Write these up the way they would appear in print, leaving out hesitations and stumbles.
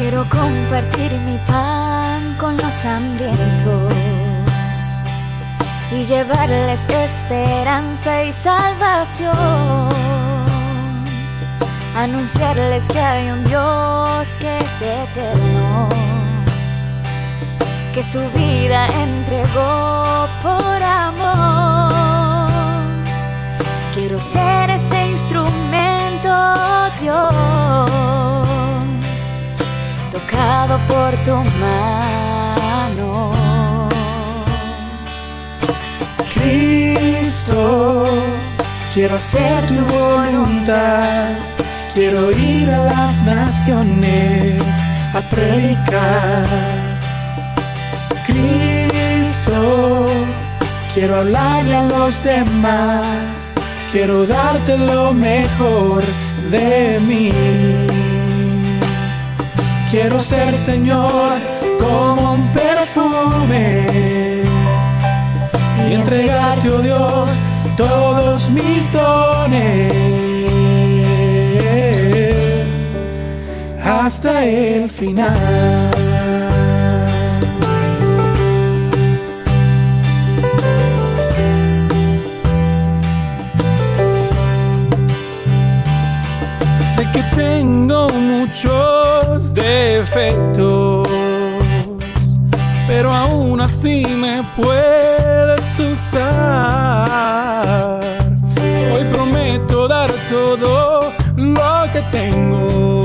Quiero compartir mi pan con los hambrientos y llevarles esperanza y salvación. Anunciarles que hay un Dios que es eterno, que su vida entregó por amor. Quiero ser ese instrumento, Dios, tocado por tu mano. Cristo, quiero hacer tu voluntad. Quiero ir a las naciones a predicar. Cristo, quiero hablarle a los demás. Quiero darte lo mejor de mí. Quiero ser, Señor, como un perfume y entregarte, oh Dios, todos mis dones hasta el final. Sé que tengo muchos defectos, pero aún así me puedes usar. Hoy prometo dar todo lo que tengo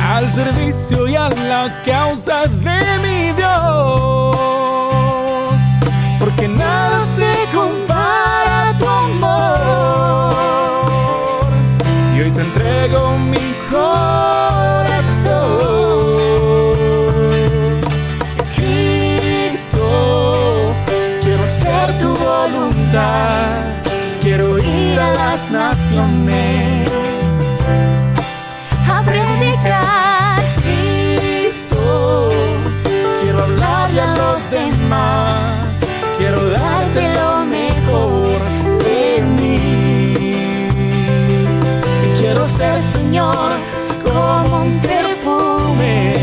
al servicio y a la causa de mi Dios, porque nada se compara a tu amor. Y hoy te entrego mi corazón. Cristo, quiero hacer tu voluntad. Quiero ir a las naciones a predicar. Cristo, quiero hablarle a los demás. Quiero darte lo mejor de mí. Quiero ser, Señor, como un perfume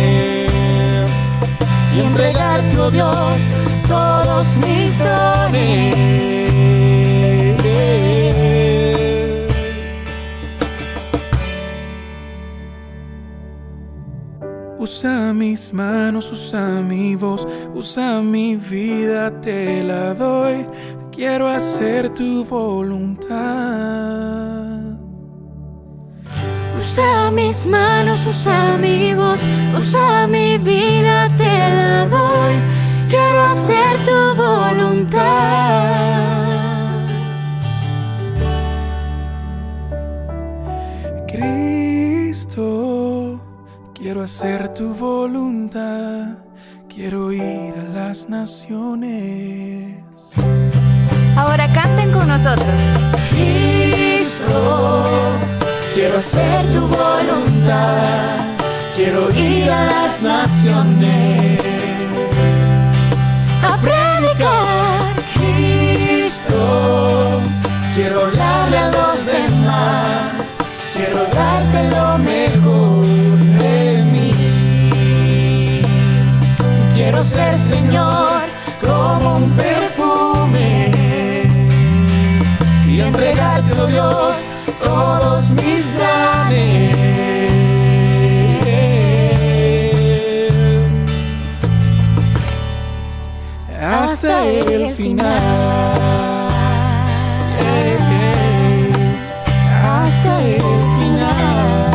y entregarte, oh Dios, todos mis dones Usa mis manos, usa mi voz, usa mi vida, te la doy. Quiero hacer tu voluntad. Usa mis manos, usa mi voz, usa mi vida, te la doy. Quiero hacer tu voluntad. Cristo, quiero hacer tu voluntad. Quiero ir a las naciones. Ahora canten con nosotros. Cristo, quiero hacer tu voluntad. Quiero ir a las naciones A predicar. Cristo, quiero hablarle a los demás. Quiero darte lo mejor de mí. Quiero ser, Señor, como un perfume y entregarte, oh Dios, todos mis planes hasta el final. Hasta el final.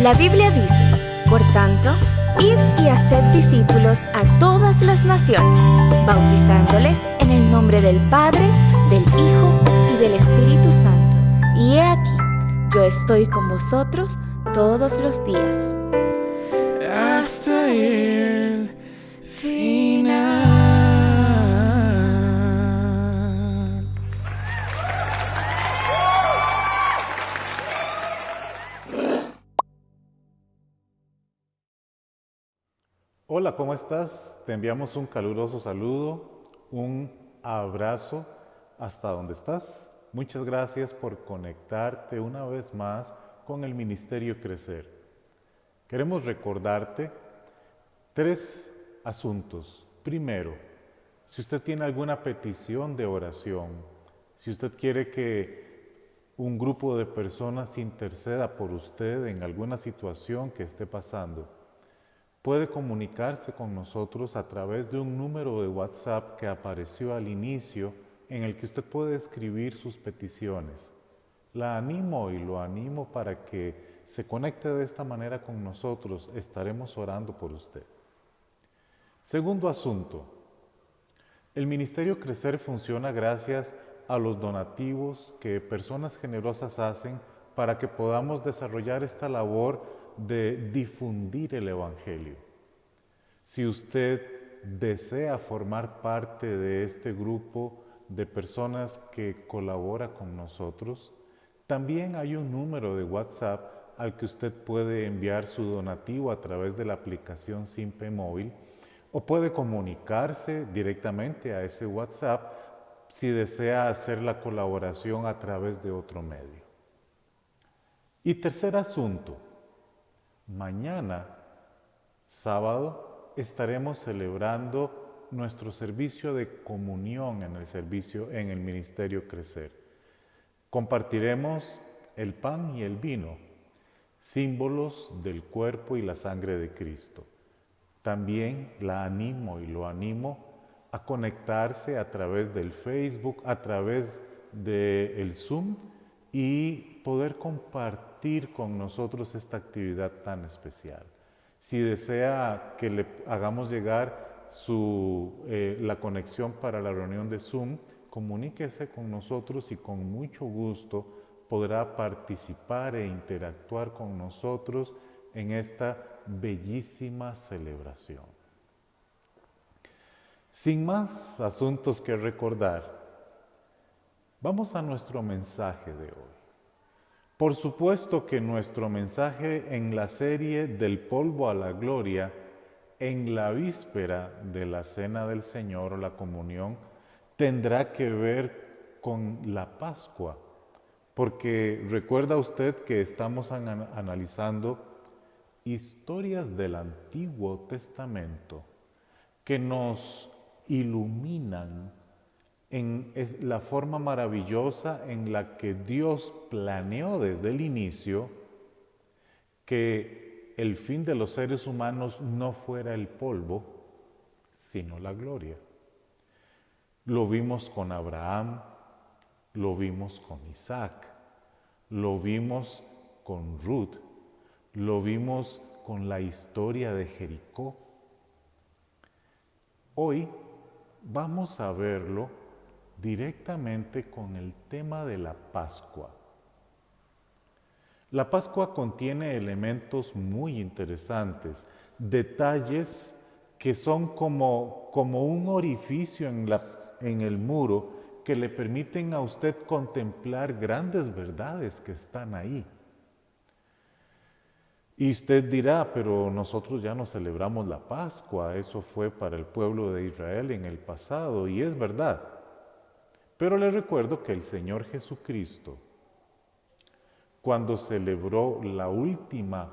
La Biblia dice, por tanto, id y haced discípulos a todas las naciones, bautizándoles en el nombre del Padre, del Hijo y del Espíritu Santo. Y he aquí, yo estoy con vosotros todos los días. hasta el final. Hola, ¿cómo estás? Te enviamos un caluroso saludo, un abrazo hasta donde estás. Muchas gracias por conectarte una vez más con el Ministerio Crecer. Queremos recordarte 3 asuntos. Primero, si usted tiene alguna petición de oración, si usted quiere que un grupo de personas interceda por usted en alguna situación que esté pasando, puede comunicarse con nosotros a través de un número de WhatsApp que apareció al inicio en el que usted puede escribir sus peticiones. La animo y lo animo para que se conecte de esta manera con nosotros. Estaremos orando por usted. Segundo asunto. El Ministerio Crecer funciona gracias a los donativos que personas generosas hacen para que podamos desarrollar esta labor de difundir el Evangelio. Si usted desea formar parte de este grupo de personas que colabora con nosotros, también hay un número de WhatsApp al que usted puede enviar su donativo a través de la aplicación Simpe Móvil o puede comunicarse directamente a ese WhatsApp si desea hacer la colaboración a través de otro medio. Y tercer asunto, mañana, sábado, estaremos celebrando nuestro servicio de comunión en el Ministerio Crecer. Compartiremos el pan y el vino, símbolos del cuerpo y la sangre de Cristo. También la animo y lo animo a conectarse a través del Facebook, a través del Zoom y poder compartir con nosotros esta actividad tan especial. Si desea que le hagamos llegar la conexión para la reunión de Zoom, comuníquese con nosotros y con mucho gusto podrá participar e interactuar con nosotros en esta bellísima celebración. Sin más asuntos que recordar, vamos a nuestro mensaje de hoy. Por supuesto que nuestro mensaje en la serie Del polvo a la gloria, en la víspera de la Cena del Señor o la comunión, tendrá que ver con la Pascua, porque recuerda usted que estamos analizando historias del Antiguo Testamento que nos iluminan en la forma maravillosa en la que Dios planeó desde el inicio que el fin de los seres humanos no fuera el polvo, sino la gloria. Lo vimos con Abraham, lo vimos con Isaac, lo vimos con Ruth, lo vimos con la historia de Jericó. Hoy vamos a verlo directamente con el tema de la Pascua. La Pascua contiene elementos muy interesantes, detalles que son como un orificio en el muro que le permiten a usted contemplar grandes verdades que están ahí. Y usted dirá, pero nosotros ya no celebramos la Pascua, eso fue para el pueblo de Israel en el pasado, y es verdad. Pero les recuerdo que el Señor Jesucristo, cuando celebró la última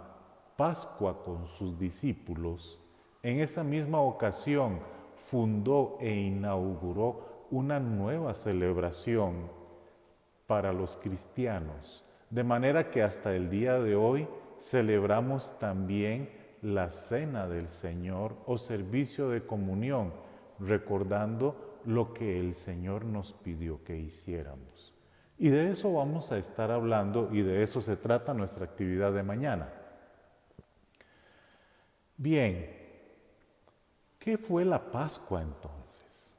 Pascua con sus discípulos, en esa misma ocasión fundó e inauguró una nueva celebración para los cristianos, de manera que hasta el día de hoy celebramos también la Cena del Señor o servicio de comunión, recordando lo que el Señor nos pidió que hiciéramos. Y de eso vamos a estar hablando y de eso se trata nuestra actividad de mañana. Bien, ¿qué fue la Pascua entonces?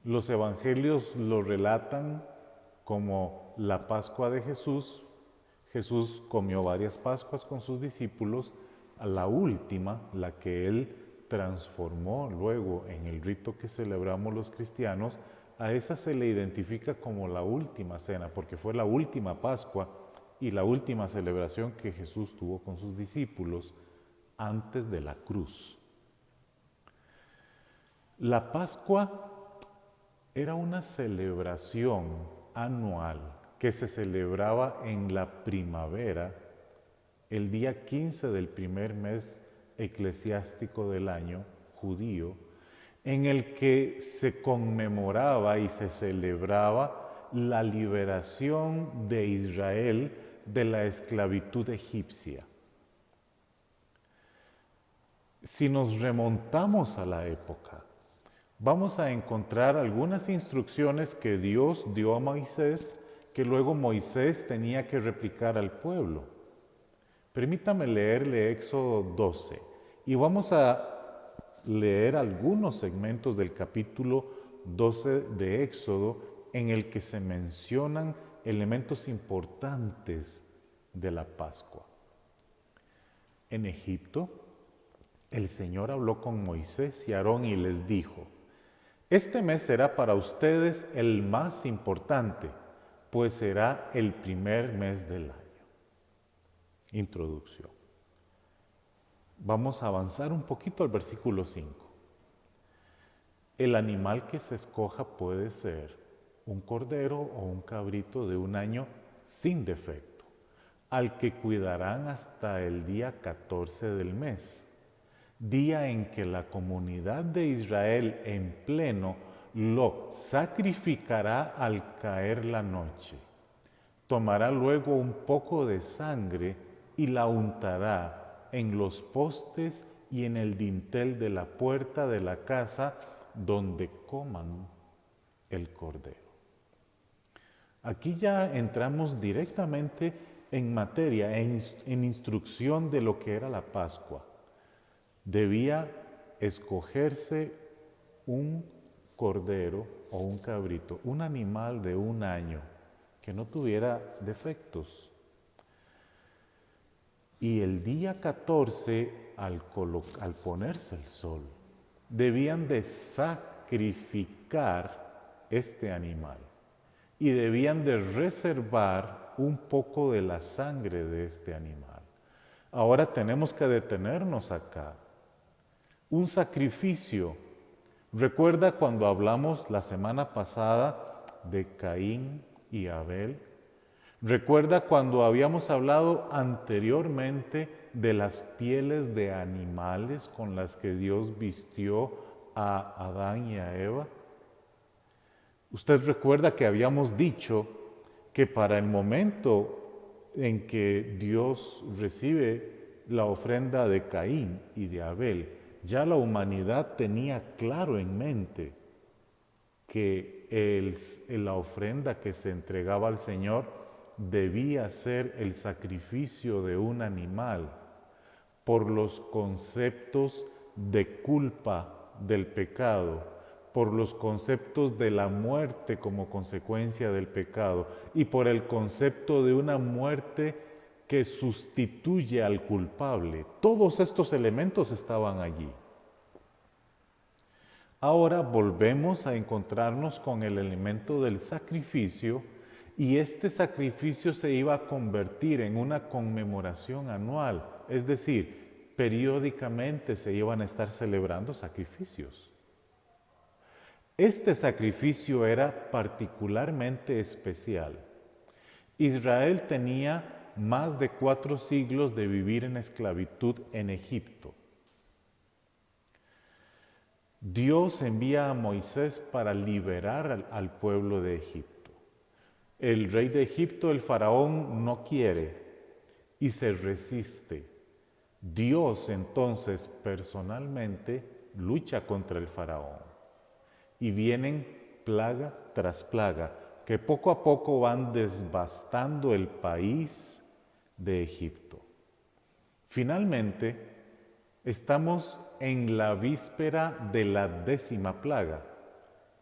Los evangelios lo relatan como la Pascua de Jesús. Jesús comió varias Pascuas con sus discípulos a la última, la que Él transformó luego en el rito que celebramos los cristianos, a esa se le identifica como la última cena, porque fue la última Pascua y la última celebración que Jesús tuvo con sus discípulos antes de la cruz. La Pascua era una celebración anual que se celebraba en la primavera, el día 15 del primer mes eclesiástico del año judío, en el que se conmemoraba y se celebraba la liberación de Israel de la esclavitud egipcia. Si nos remontamos a la época, vamos a encontrar algunas instrucciones que Dios dio a Moisés, que luego Moisés tenía que replicar al pueblo. Permítame leerle Éxodo 12 y vamos a leer algunos segmentos del capítulo 12 de Éxodo en el que se mencionan elementos importantes de la Pascua. En Egipto, el Señor habló con Moisés y Aarón y les dijo: este mes será para ustedes el más importante, pues será el primer mes del año. Introducción. Vamos a avanzar un poquito al versículo 5. El animal que se escoja puede ser un cordero o un cabrito de un año sin defecto, al que cuidarán hasta el día 14 del mes, día en que la comunidad de Israel en pleno lo sacrificará al caer la noche. Tomará luego un poco de sangre y la untará en los postes y en el dintel de la puerta de la casa donde coman el cordero. Aquí ya entramos directamente en materia, en instrucción de lo que era la Pascua. Debía escogerse un cordero o un cabrito, un animal de un año que no tuviera defectos. Y el día 14, al ponerse el sol, debían de sacrificar este animal y debían de reservar un poco de la sangre de este animal. Ahora tenemos que detenernos acá. Un sacrificio. ¿Recuerda cuando hablamos la semana pasada de Caín y Abel? ¿Recuerda cuando habíamos hablado anteriormente de las pieles de animales con las que Dios vistió a Adán y a Eva? Usted recuerda que habíamos dicho que para el momento en que Dios recibe la ofrenda de Caín y de Abel, ya la humanidad tenía claro en mente que la ofrenda que se entregaba al Señor debía ser el sacrificio de un animal por los conceptos de culpa del pecado, por los conceptos de la muerte como consecuencia del pecado y por el concepto de una muerte que sustituye al culpable. Todos estos elementos estaban allí. Ahora volvemos a encontrarnos con el elemento del sacrificio y este sacrificio se iba a convertir en una conmemoración anual, es decir, periódicamente se iban a estar celebrando sacrificios. Este sacrificio era particularmente especial. Israel tenía más de 4 siglos de vivir en esclavitud en Egipto. Dios envía a Moisés para liberar al pueblo de Egipto. El rey de Egipto, el faraón, no quiere y se resiste. Dios entonces personalmente lucha contra el faraón y vienen plaga tras plaga que poco a poco van devastando el país de Egipto. Finalmente, estamos en la víspera de la 10ª plaga,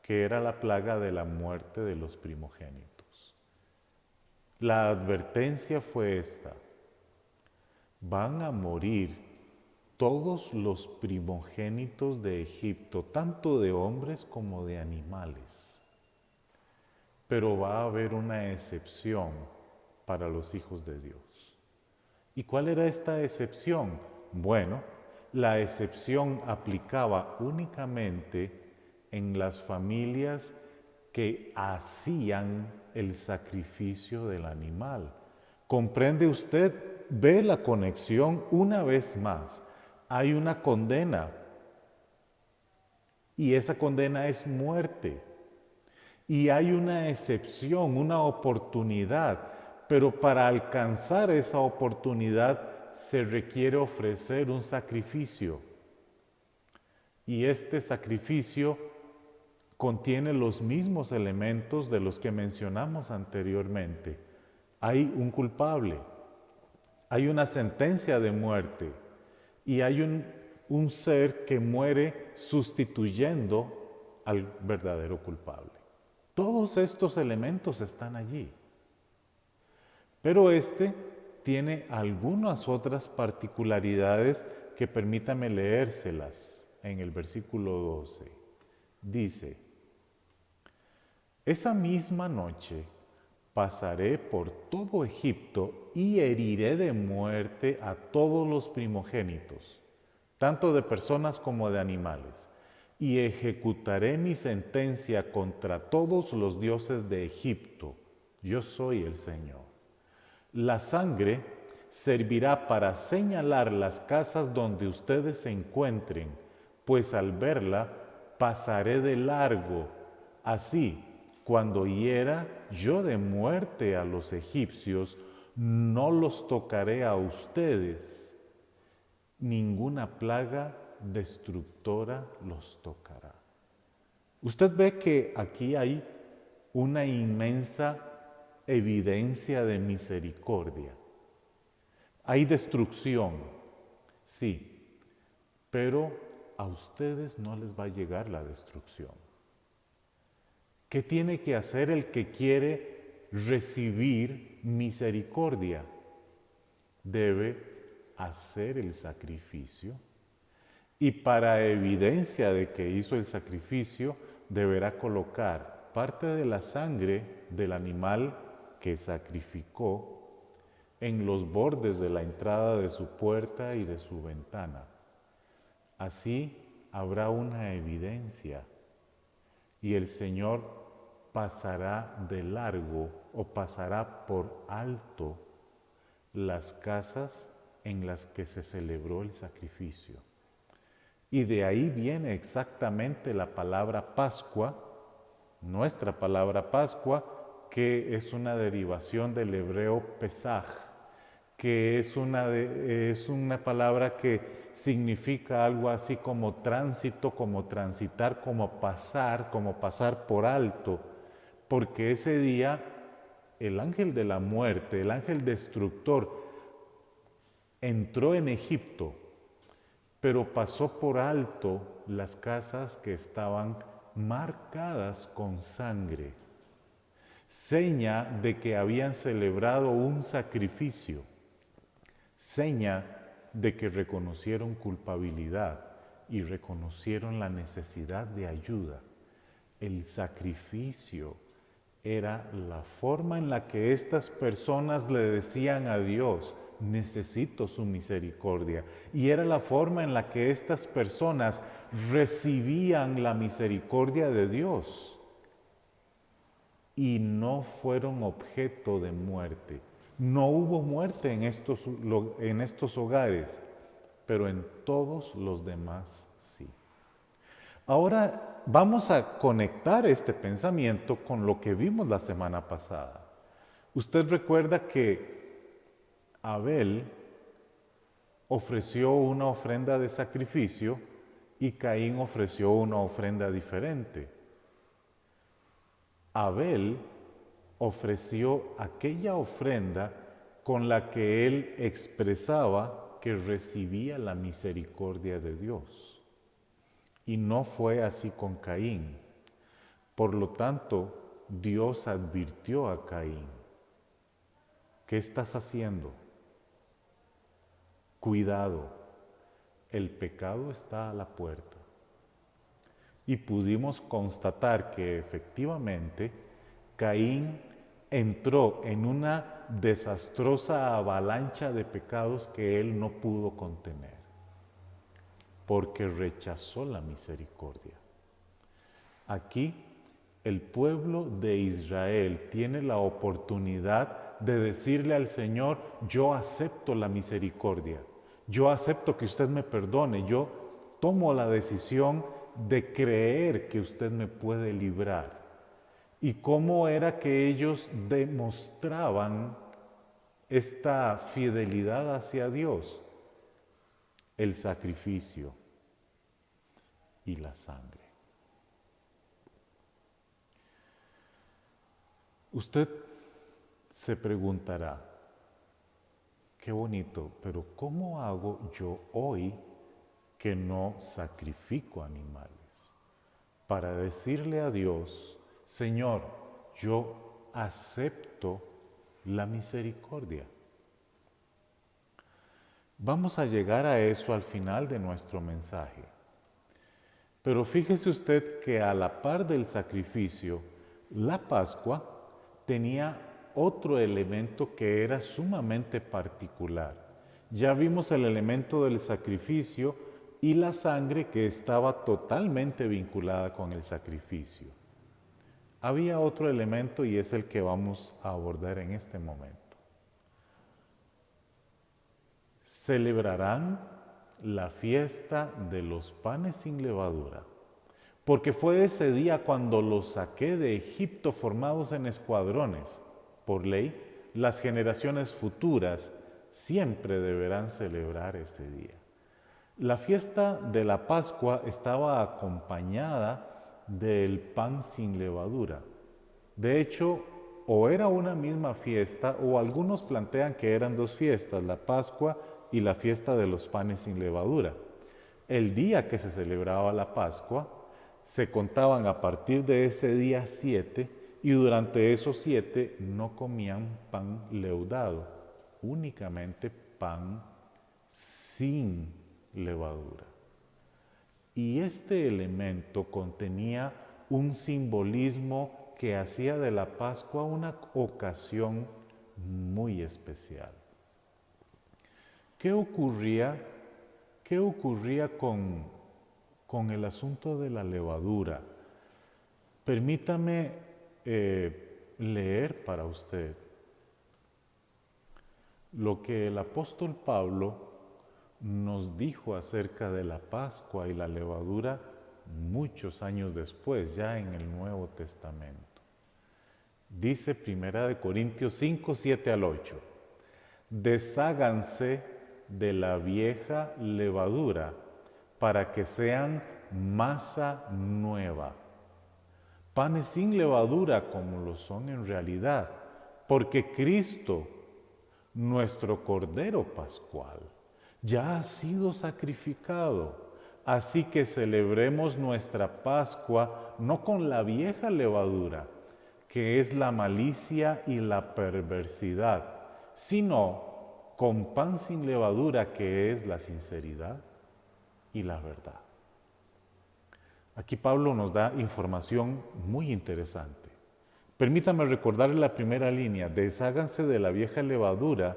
que era la plaga de la muerte de los primogénitos. La advertencia fue esta: van a morir todos los primogénitos de Egipto, tanto de hombres como de animales. Pero va a haber una excepción para los hijos de Dios. ¿Y cuál era esta excepción? Bueno, la excepción aplicaba únicamente en las familias que hacían el sacrificio del animal. ¿Comprende usted? Ve la conexión una vez más. Hay una condena y esa condena es muerte. Y hay una excepción, una oportunidad, pero para alcanzar esa oportunidad se requiere ofrecer un sacrificio. Y este sacrificio contiene los mismos elementos de los que mencionamos anteriormente. Hay un culpable, hay una sentencia de muerte y hay un ser que muere sustituyendo al verdadero culpable. Todos estos elementos están allí. Pero este tiene algunas otras particularidades que permítame leérselas en el versículo 12. Dice: esa misma noche pasaré por todo Egipto y heriré de muerte a todos los primogénitos, tanto de personas como de animales, y ejecutaré mi sentencia contra todos los dioses de Egipto. Yo soy el Señor. La sangre servirá para señalar las casas donde ustedes se encuentren, pues al verla pasaré de largo. Así, cuando hiera yo de muerte a los egipcios, no los tocaré a ustedes. Ninguna plaga destructora los tocará. Usted ve que aquí hay una inmensa evidencia de misericordia. Hay destrucción, sí, pero a ustedes no les va a llegar la destrucción. ¿Qué tiene que hacer el que quiere recibir misericordia? Debe hacer el sacrificio y para evidencia de que hizo el sacrificio deberá colocar parte de la sangre del animal que sacrificó en los bordes de la entrada de su puerta y de su ventana. Así habrá una evidencia y el Señor pasará de largo o pasará por alto las casas en las que se celebró el sacrificio. Y de ahí viene exactamente la palabra Pascua, nuestra palabra Pascua, que es una derivación del hebreo Pesaj, que es una palabra que significa algo así como tránsito, como transitar, como pasar por alto, porque ese día el ángel de la muerte, el ángel destructor, entró en Egipto, pero pasó por alto las casas que estaban marcadas con sangre, seña de que habían celebrado un sacrificio, seña de que reconocieron culpabilidad y reconocieron la necesidad de ayuda. El sacrificio era la forma en la que estas personas le decían a Dios: necesito su misericordia. Y era la forma en la que estas personas recibían la misericordia de Dios. Y no fueron objeto de muerte. No hubo muerte en estos hogares, pero en todos los demás sí. Ahora vamos a conectar este pensamiento con lo que vimos la semana pasada. Usted recuerda que Abel ofreció una ofrenda de sacrificio y Caín ofreció una ofrenda diferente. Abel ofreció aquella ofrenda con la que él expresaba que recibía la misericordia de Dios. Y no fue así con Caín. Por lo tanto, Dios advirtió a Caín: ¿qué estás haciendo? Cuidado, el pecado está a la puerta. Y pudimos constatar que efectivamente Caín entró en una desastrosa avalancha de pecados que él no pudo contener, porque rechazó la misericordia. Aquí el pueblo de Israel tiene la oportunidad de decirle al Señor: yo acepto la misericordia, yo acepto que usted me perdone, yo tomo la decisión de creer que usted me puede librar. ¿Y cómo era que ellos demostraban esta fidelidad hacia Dios? El sacrificio y la sangre. Usted se preguntará: qué bonito, pero ¿cómo hago yo hoy que no sacrifico animales para decirle a Dios: Señor, yo acepto la misericordia? Vamos a llegar a eso al final de nuestro mensaje. Pero fíjese usted que a la par del sacrificio, la Pascua tenía otro elemento que era sumamente particular. Ya vimos el elemento del sacrificio y la sangre, que estaba totalmente vinculada con el sacrificio. Había otro elemento y es el que vamos a abordar en este momento. Celebrarán la fiesta de los panes sin levadura, porque fue ese día cuando los saqué de Egipto formados en escuadrones. Por ley, las generaciones futuras siempre deberán celebrar este día. La fiesta de la Pascua estaba acompañada del pan sin levadura. De hecho, o era una misma fiesta, o algunos plantean que eran dos fiestas, la Pascua y la fiesta de los panes sin levadura. El día que se celebraba la Pascua, se contaban a partir de ese día 7, y durante esos 7 no comían pan leudado, únicamente pan sin levadura. Y este elemento contenía un simbolismo que hacía de la Pascua una ocasión muy especial. ¿Qué ocurría con el asunto de la levadura? Permítame leer para usted lo que el apóstol Pablo nos dijo acerca de la Pascua y la levadura muchos años después, ya en el Nuevo Testamento. Dice 1 Corintios 5, 7 al 8: desháganse de la vieja levadura para que sean masa nueva, panes sin levadura como lo son en realidad, porque Cristo, nuestro Cordero Pascual, ya ha sido sacrificado. Así que celebremos nuestra Pascua no con la vieja levadura, que es la malicia y la perversidad, sino con pan sin levadura, que es la sinceridad y la verdad. Aquí Pablo nos da información muy interesante. Permítame recordarle la primera línea: desháganse de la vieja levadura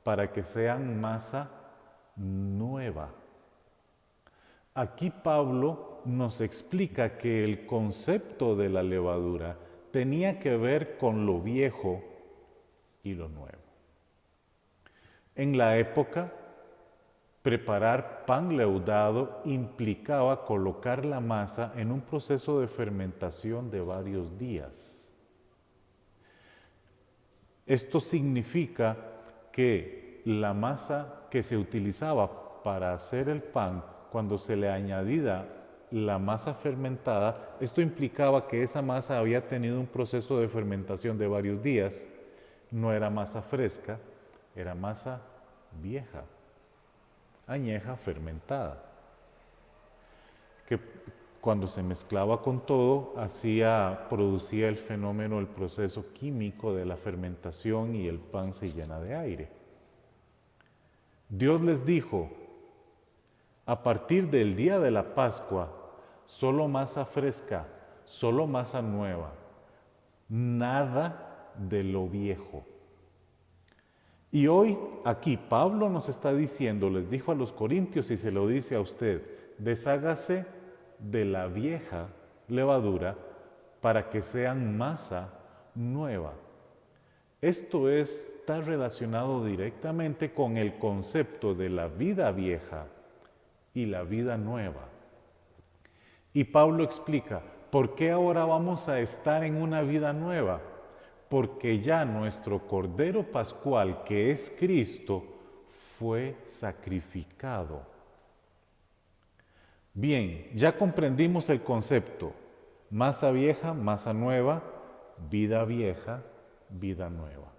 para que sean masa nueva. Aquí Pablo nos explica que el concepto de la levadura tenía que ver con lo viejo y lo nuevo. En la época, preparar pan leudado implicaba colocar la masa en un proceso de fermentación de varios días. Esto significa que la masa que se utilizaba para hacer el pan, cuando se le añadía la masa fermentada, esto implicaba que esa masa había tenido un proceso de fermentación de varios días. No era masa fresca, era masa vieja, añeja, fermentada, que cuando se mezclaba con todo producía el fenómeno, el proceso químico de la fermentación, y el pan se llena de aire. Dios les dijo: a partir del día de la Pascua, solo masa fresca, solo masa nueva, nada de lo viejo. Y hoy aquí Pablo nos está diciendo, les dijo a los corintios y se lo dice a usted, deshágase de la vieja levadura para que sean masa nueva. Esto está relacionado directamente con el concepto de la vida vieja y la vida nueva. Y Pablo explica, ¿por qué ahora vamos a estar en una vida nueva? Porque ya nuestro Cordero Pascual, que es Cristo, fue sacrificado. Bien, ya comprendimos el concepto, masa vieja, masa nueva, vida vieja, vida nueva.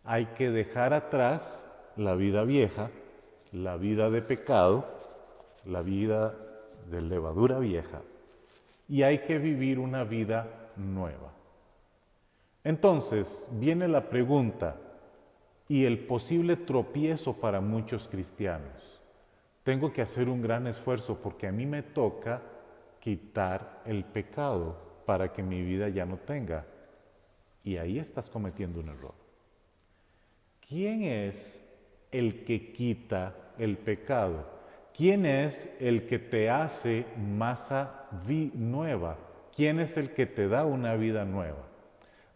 Hay que dejar atrás la vida vieja, la vida de pecado, la vida de levadura vieja, y hay que vivir una vida nueva. Entonces viene la pregunta y el posible tropiezo para muchos cristianos. Tengo que hacer un gran esfuerzo porque a mí me toca quitar el pecado para que mi vida ya no tenga. Y ahí estás cometiendo un error. ¿Quién es el que quita el pecado? ¿Quién es el que te hace masa nueva? ¿Quién es el que te da una vida nueva?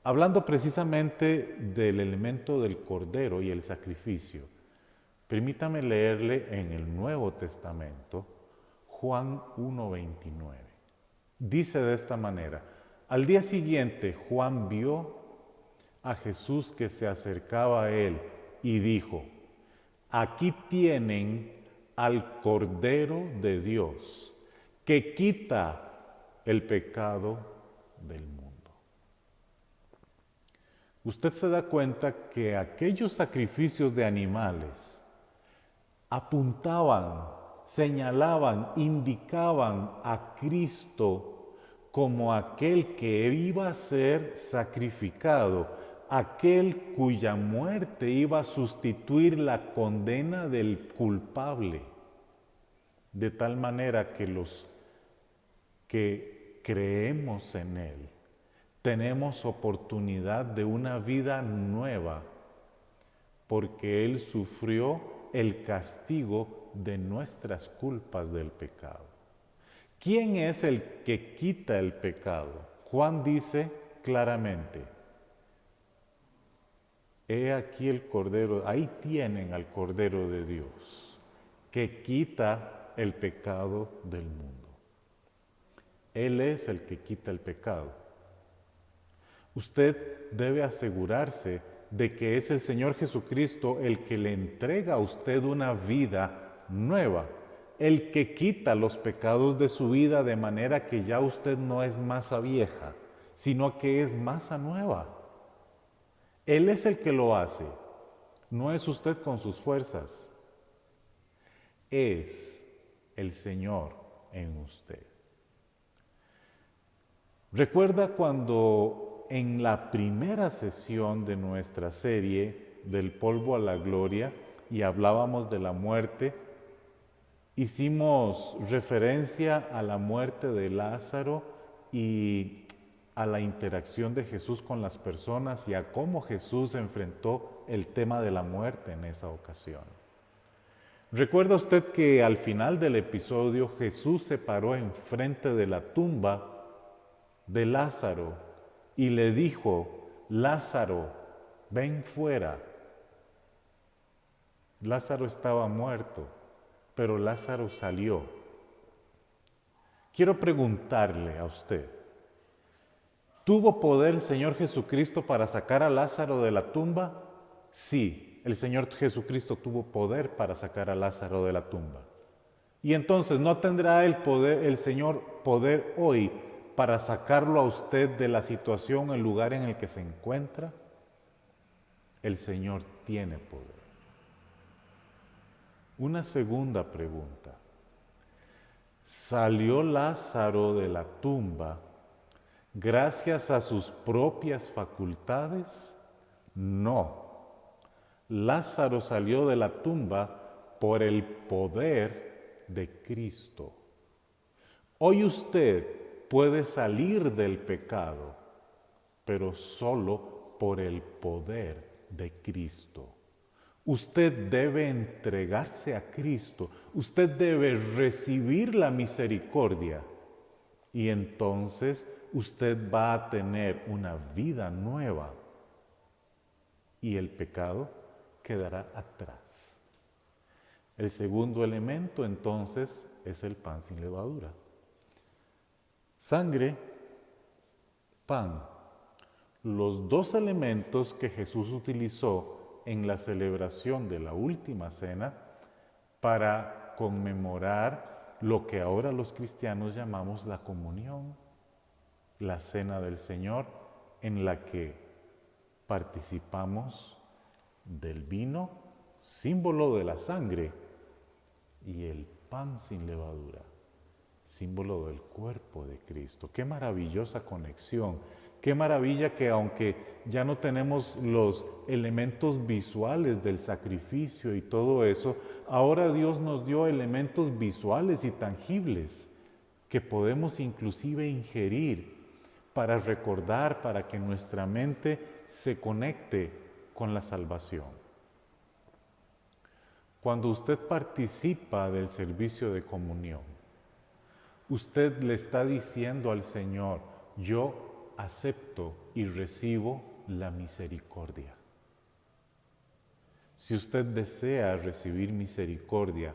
Hablando precisamente del elemento del Cordero y el sacrificio, permítame leerle en el Nuevo Testamento Juan 1:29. Dice de esta manera, al día siguiente Juan vio a Jesús que se acercaba a él y dijo, aquí tienen al Cordero de Dios que quita el pecado del mundo. Usted se da cuenta que aquellos sacrificios de animales apuntaban, señalaban, indicaban a Cristo como aquel que iba a ser sacrificado, aquel cuya muerte iba a sustituir la condena del culpable, de tal manera que los que creemos en Él tenemos oportunidad de una vida nueva, porque Él sufrió el castigo de nuestras culpas del pecado. ¿Quién es el que quita el pecado? Juan dice claramente, he aquí el Cordero, ahí tienen al Cordero de Dios, que quita el pecado del mundo. Él es el que quita el pecado. Usted debe asegurarse de que es el Señor Jesucristo el que le entrega a usted una vida nueva, el que quita los pecados de su vida de manera que ya usted no es masa vieja, sino que es masa nueva. Él es el que lo hace, no es usted con sus fuerzas, es el Señor en usted. ¿Recuerda cuando en la primera sesión de nuestra serie del polvo a la gloria y hablábamos de la muerte, hicimos referencia a la muerte de Lázaro y a la interacción de Jesús con las personas y a cómo Jesús enfrentó el tema de la muerte en esa ocasión? ¿Recuerda usted que al final del episodio Jesús se paró enfrente de la tumba de Lázaro y le dijo, Lázaro, ven fuera? Lázaro estaba muerto, pero Lázaro salió. Quiero preguntarle a usted, ¿tuvo poder el Señor Jesucristo para sacar a Lázaro de la tumba? Sí, el Señor Jesucristo tuvo poder para sacar a Lázaro de la tumba. Y entonces, ¿no tendrá el Señor poder hoy para sacarlo a usted de la situación, el lugar en el que se encuentra? El Señor tiene poder. Una segunda pregunta. ¿Salió Lázaro de la tumba gracias a sus propias facultades? No. Lázaro salió de la tumba por el poder de Cristo. Hoy usted puede salir del pecado, pero solo por el poder de Cristo. Usted debe entregarse a Cristo, usted debe recibir la misericordia y entonces usted va a tener una vida nueva y el pecado quedará atrás. El segundo elemento entonces es el pan sin levadura. Sangre, pan, los dos elementos que Jesús utilizó en la celebración de la última cena para conmemorar lo que ahora los cristianos llamamos la comunión, la cena del Señor, en la que participamos del vino, símbolo de la sangre, y el pan sin levadura, símbolo del cuerpo de Cristo. Qué maravillosa conexión, qué maravilla que aunque ya no tenemos los elementos visuales del sacrificio y todo eso, ahora Dios nos dio elementos visuales y tangibles que podemos inclusive ingerir para recordar, para que nuestra mente se conecte con la salvación. Cuando usted participa del servicio de comunión, usted le está diciendo al Señor, yo acepto y recibo la misericordia. Si usted desea recibir misericordia,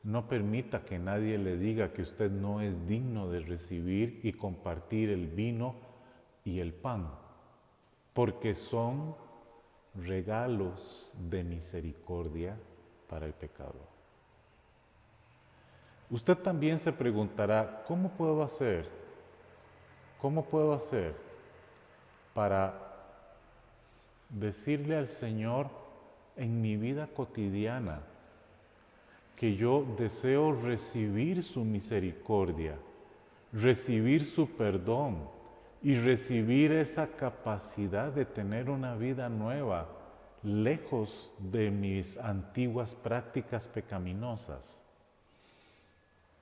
no permita que nadie le diga que usted no es digno de recibir y compartir el vino y el pan, porque son regalos de misericordia para el pecador. Usted también se preguntará, ¿cómo puedo hacer para decirle al Señor en mi vida cotidiana que yo deseo recibir su misericordia, recibir su perdón y recibir esa capacidad de tener una vida nueva, lejos de mis antiguas prácticas pecaminosas?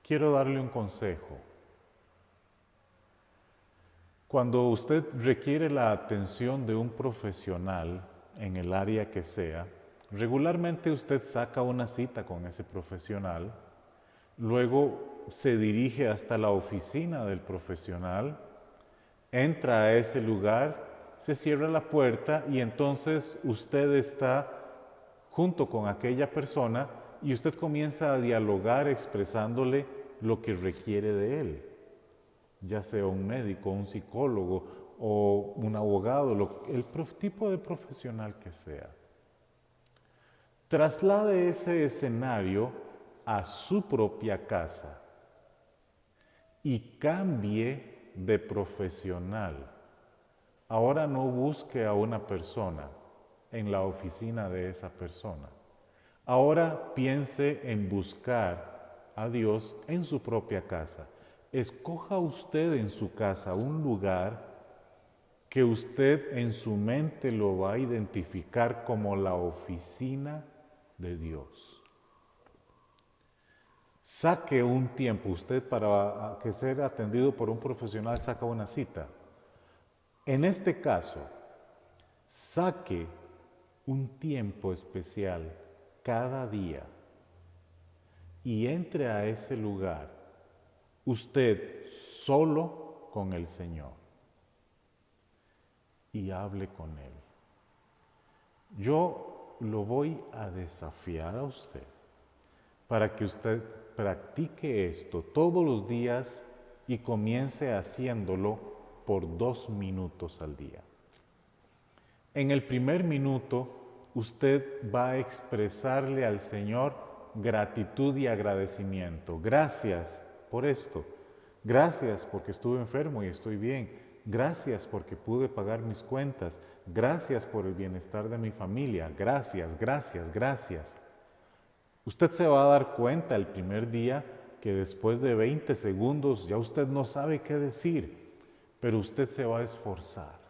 Quiero darle un consejo. Cuando usted requiere la atención de un profesional en el área que sea, regularmente usted saca una cita con ese profesional, luego se dirige hasta la oficina del profesional, entra a ese lugar, se cierra la puerta y entonces usted está junto con aquella persona y usted comienza a dialogar expresándole lo que requiere de él, ya sea un médico, un psicólogo o un abogado, el tipo de profesional que sea. Traslade ese escenario a su propia casa y cambie de profesional. Ahora no busque a una persona en la oficina de esa persona. Ahora piense en buscar a Dios en su propia casa. Escoja usted en su casa un lugar que usted en su mente lo va a identificar como la oficina de Dios. Saque un tiempo, usted para que ser atendido por un profesional saca una cita. En este caso, saque un tiempo especial cada día y entre a ese lugar usted solo con el Señor y hable con Él. Yo lo voy a desafiar a usted para que usted practique esto todos los días y comience haciéndolo por 2 minutos al día. En el primer minuto, usted va a expresarle al Señor gratitud y agradecimiento. Gracias por esto. Gracias porque estuve enfermo y estoy bien. Gracias porque pude pagar mis cuentas. Gracias por el bienestar de mi familia. Gracias, gracias, gracias. Usted se va a dar cuenta el primer día que después de 20 segundos ya usted no sabe qué decir, pero usted se va a esforzar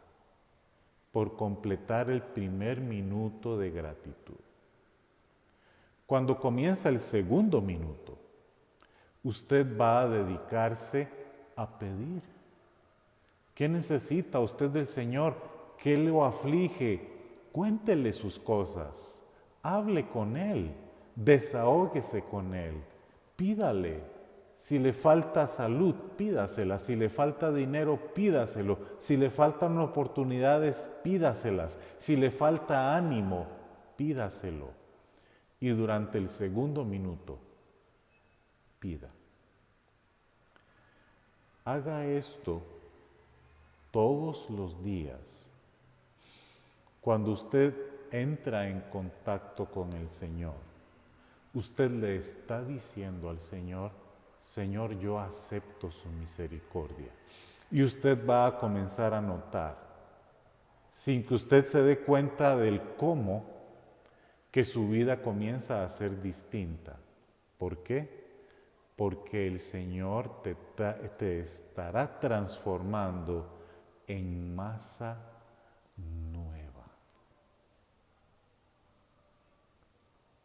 por completar el primer minuto de gratitud. Cuando comienza el segundo minuto, Usted va a dedicarse a pedir. ¿Qué necesita usted del Señor? ¿Qué lo aflige? Cuéntele sus cosas. Hable con Él. Desahóguese con Él. Pídale. Si le falta salud, pídasela. Si le falta dinero, pídaselo. Si le faltan oportunidades, pídaselas. Si le falta ánimo, pídaselo. Y durante el segundo minuto, pida. Haga esto todos los días. Cuando usted entra en contacto con el Señor, usted le está diciendo al Señor: Señor, yo acepto su misericordia. Y usted va a comenzar a notar, sin que usted se dé cuenta del cómo, que su vida comienza a ser distinta. ¿Por qué? Porque el Señor te estará transformando en masa nueva.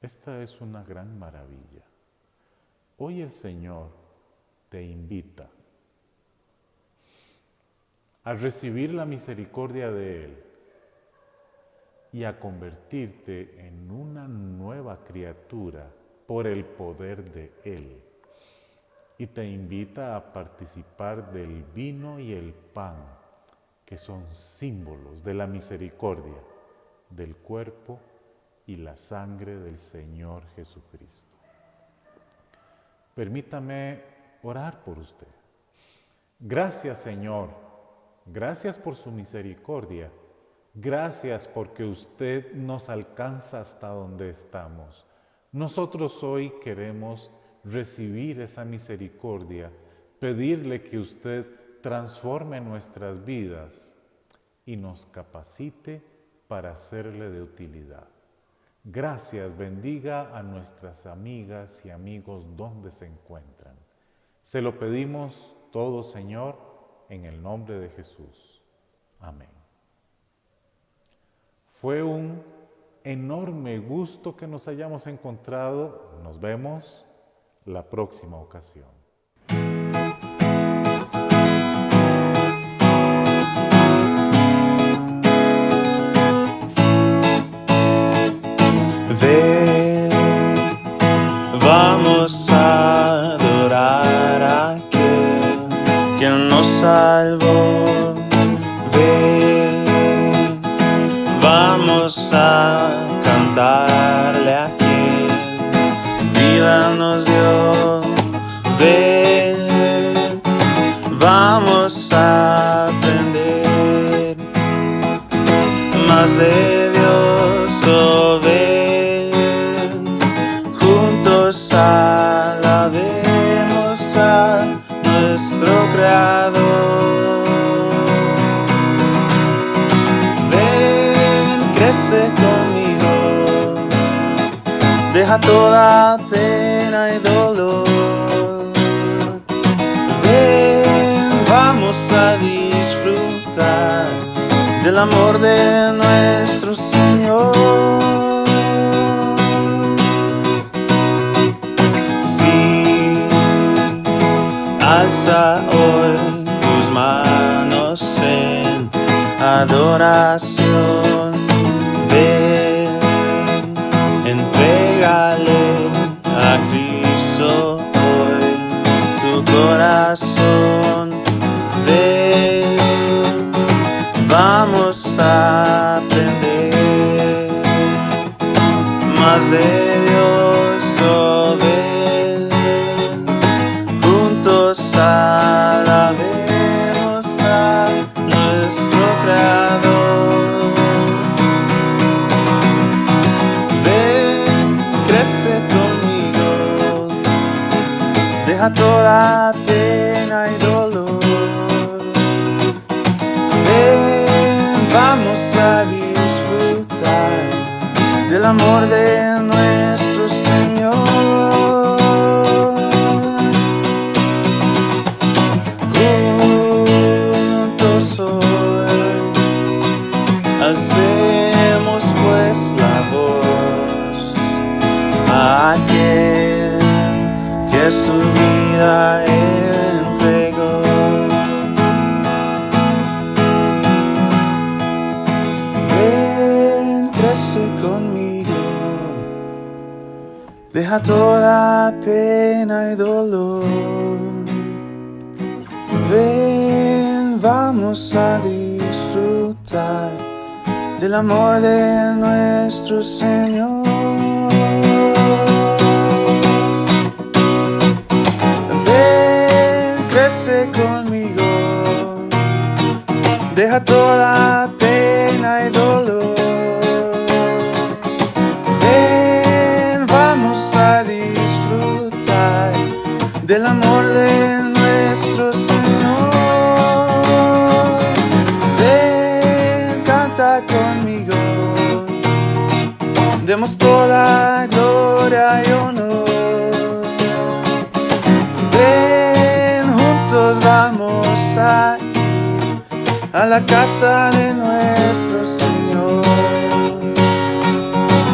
Esta es una gran maravilla. Hoy el Señor te invita a recibir la misericordia de Él y a convertirte en una nueva criatura por el poder de Él. Y te invita a participar del vino y el pan, que son símbolos de la misericordia, del cuerpo y la sangre del Señor Jesucristo. Permítame orar por usted. Gracias, Señor. Gracias por su misericordia. Gracias porque usted nos alcanza hasta donde estamos. Nosotros hoy queremos recibir esa misericordia, pedirle que usted transforme nuestras vidas y nos capacite para serle de utilidad. Gracias, bendiga a nuestras amigas y amigos donde se encuentran. Se lo pedimos todo, Señor, en el nombre de Jesús. Amén. Fue un enorme gusto que nos hayamos encontrado. Nos vemos la próxima ocasión. Ven, vamos a adorar a aquel que nos salvó. Ven, vamos a cantarle a quien vida nos dio. Ven, vamos a aprender más de Dios. Oh, ven, juntos alabemos a nuestro Creador. Ven, crece conmigo, deja toda pena y dolor. Ven, vamos a disfrutar del amor de nuestro Señor. Sí, alza hoy tus manos en adoración. Ven, entrégale a Cristo hoy tu corazón. Ven, vamos a aprender más de Dios. Oh, ven, juntos alabemos a nuestro Creador. Ven, crece conmigo, deja toda pena y dolor. Ven, vamos a disfrutar del amor de nuestro Señor. Juntos hoy alcemos pues la voz a aquel que su vida vida entregó. Ven, crece conmigo, deja toda pena y dolor. Ven, vamos a disfrutar del amor de nuestro Señor. Ven, crece conmigo, deja toda pena y dolor. Ven, vamos a disfrutar del amor de nuestro Señor. Ven, canta conmigo, demos toda gloria y honor. Ven, juntos vamos a ir a la casa de nuestro Señor,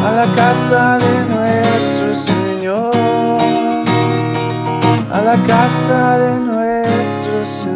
a la casa de nuestro Señor, a la casa de nuestro Señor.